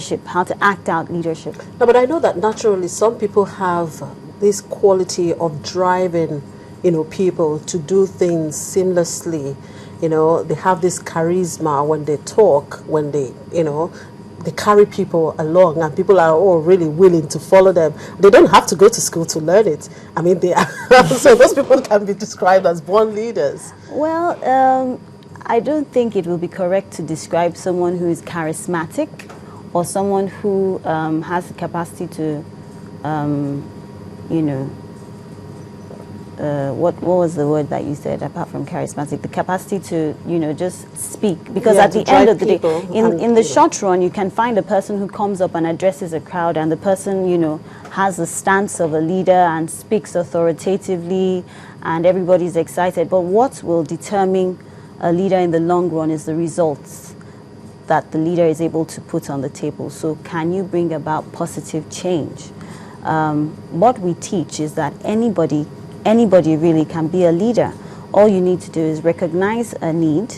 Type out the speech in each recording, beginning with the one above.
leadership, how to act out leadership. No, but I know that naturally some people have this quality of driving, people to do things seamlessly. They have this charisma when they talk, when they carry people along, and people are all really willing to follow them. They don't have to go to school to learn it. I mean, they are so those people can be described as born leaders. Well, I don't think it will be correct to describe someone who is charismatic or someone who has the capacity to, what was the word that you said apart from charismatic? The capacity to, just speak. Because at the end of the day, in the short run, you can find a person who comes up and addresses a crowd, and the person, has the stance of a leader and speaks authoritatively, and everybody's excited. But what will determine a leader in the long run is the results that the leader is able to put on the table. So can you bring about positive change? What we teach is that anybody really can be a leader. All you need to do is recognize a need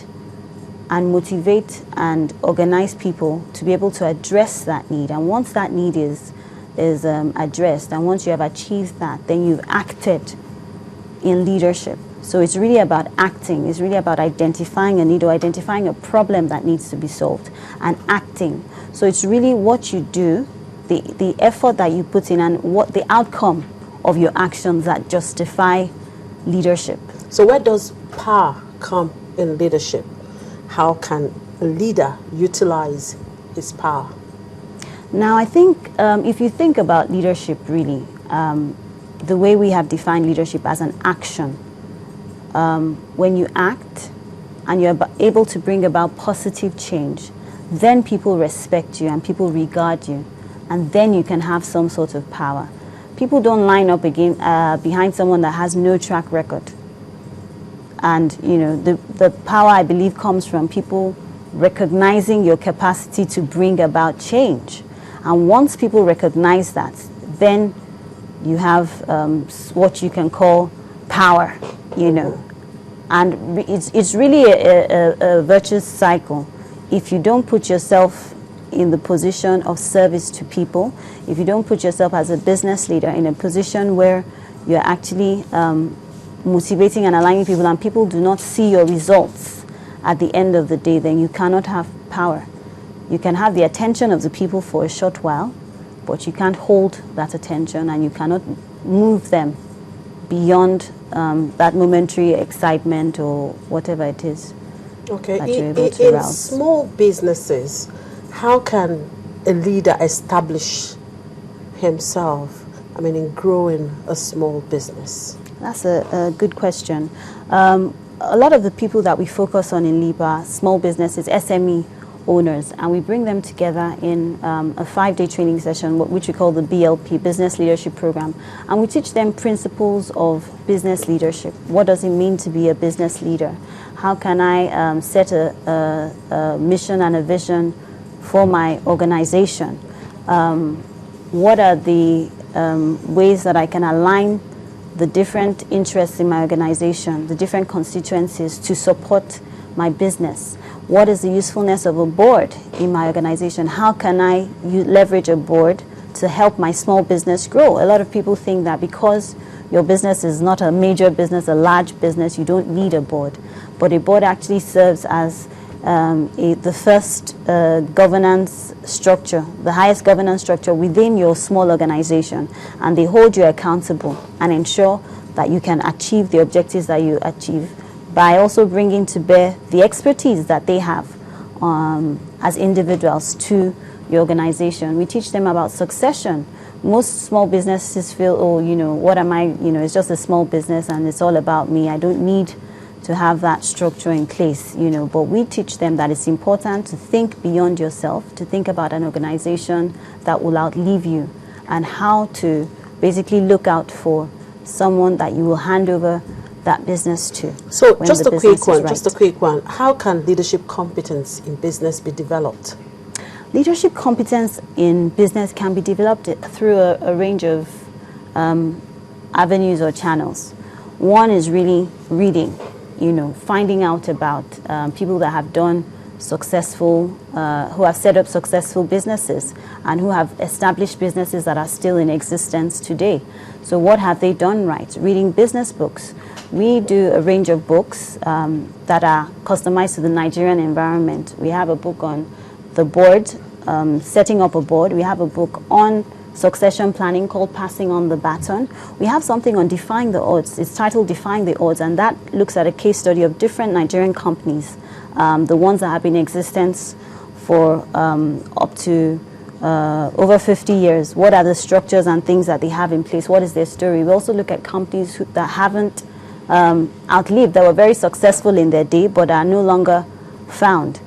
and motivate and organize people to be able to address that need. And once that need is addressed, and once you have achieved that, then you've acted in leadership. So it's really about acting. It's really about identifying a need or identifying a problem that needs to be solved and acting. So it's really what you do, the effort that you put in, and what the outcome of your actions that justify leadership. So where does power come in leadership? How can a leader utilize his power? Now, I think if you think about leadership really, the way we have defined leadership as an action, when you act and you're able to bring about positive change, then people respect you and people regard you, and then you can have some sort of power. People don't line up behind someone that has no track record. And, the power, I believe, comes from people recognizing your capacity to bring about change. And once people recognize that, then you have what you can call power, And it's really a virtuous cycle. If you don't put yourself in the position of service to people, if you don't put yourself as a business leader in a position where you're actually motivating and aligning people, and people do not see your results at the end of the day, then you cannot have power. You can have the attention of the people for a short while, but you can't hold that attention, and you cannot move them beyond that momentary excitement or whatever it is. Okay, that you're able to in rouse. Small businesses, how can a leader establish himself, in growing a small business? That's a good question. A lot of the people that we focus on in LEAP are small businesses, SME owners, and we bring them together in a 5-day training session, which we call the BLP, Business Leadership Program. And we teach them principles of business leadership. What does it mean to be a business leader? How can I set a mission and a vision for my organization? What are the ways that I can align the different interests in my organization, the different constituencies to support my business? What is the usefulness of a board in my organization? How can I leverage a board to help my small business grow? A lot of people think that because your business is not a major business, a large business, you don't need a board. But a board actually serves as the first governance structure, the highest governance structure within your small organization, and they hold you accountable and ensure that you can achieve the objectives that you achieve by also bringing to bear the expertise that they have as individuals to your organization. We teach them about succession. Most small businesses feel, what am I, it's just a small business and it's all about me. I don't need to have that structure in place, but we teach them that it's important to think beyond yourself, to think about an organization that will outlive you, and how to basically look out for someone that you will hand over that business to. So just a quick one. How can leadership competence in business be developed? Leadership competence in business can be developed through a range of avenues or channels. One is really reading, finding out about people that have done successful, who have set up successful businesses and who have established businesses that are still in existence today. So what have they done right? Reading business books. We do a range of books that are customized to the Nigerian environment. We have a book on the board, setting up a board. We have a book on succession planning called Passing on the Baton. We have something on defying the odds. It's titled Defying the Odds, and that looks at a case study of different Nigerian companies, the ones that have been in existence for up to over 50 years. What are the structures and things that they have in place? What is their story? We also look at companies that haven't outlived, that were very successful in their day but are no longer found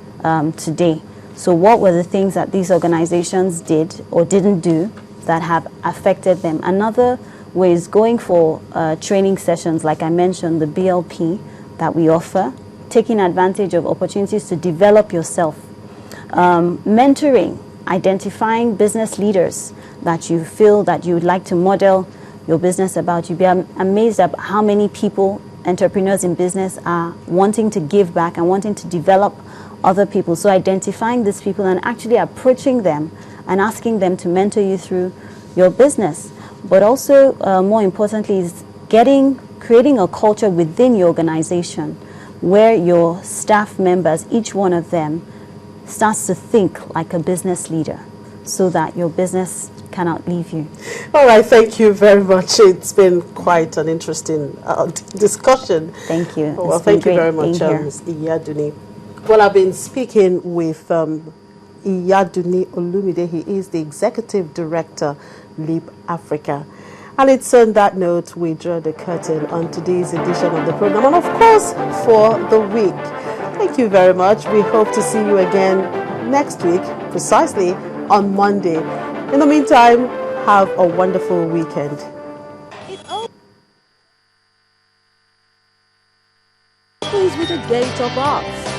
today. So what were the things that these organizations did or didn't do that have affected them? Another way is going for training sessions, like I mentioned, the BLP that we offer, taking advantage of opportunities to develop yourself, mentoring, identifying business leaders that you feel that you would like to model your business about. You'd be amazed at how many people, entrepreneurs in business, are wanting to give back and wanting to develop other people. So identifying these people and actually approaching them and asking them to mentor you through your business. But also, more importantly, is creating a culture within your organization where your staff members, each one of them, starts to think like a business leader so that your business cannot leave you. All right, thank you very much. It's been quite an interesting discussion. Thank you. Well, thank you very much, Ms. Iyaduni. Well, I've been speaking with Iyaduni Olumide. He is the Executive Director, Leap Africa. And it's on that note we draw the curtain on today's edition of the program, and of course for the week. Thank you very much. We hope to see you again next week, precisely on Monday. In the meantime, have a wonderful weekend. Opens with a gate of arts.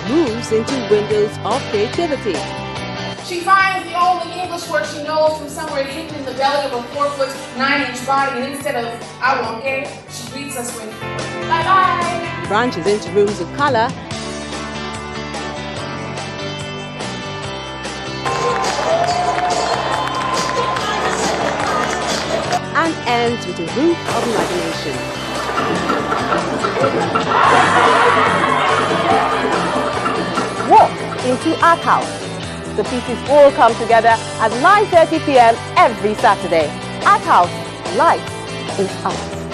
Moves into windows of creativity. She finds the only English word she knows from somewhere hidden in the belly of a 4'9" body, and instead of "I won't get," she greets us with "bye bye." Branches into rooms of color. And ends with a roof of imagination. Walk into Art House. The pieces all come together at 9:30 p.m. every Saturday. Art House, life is art.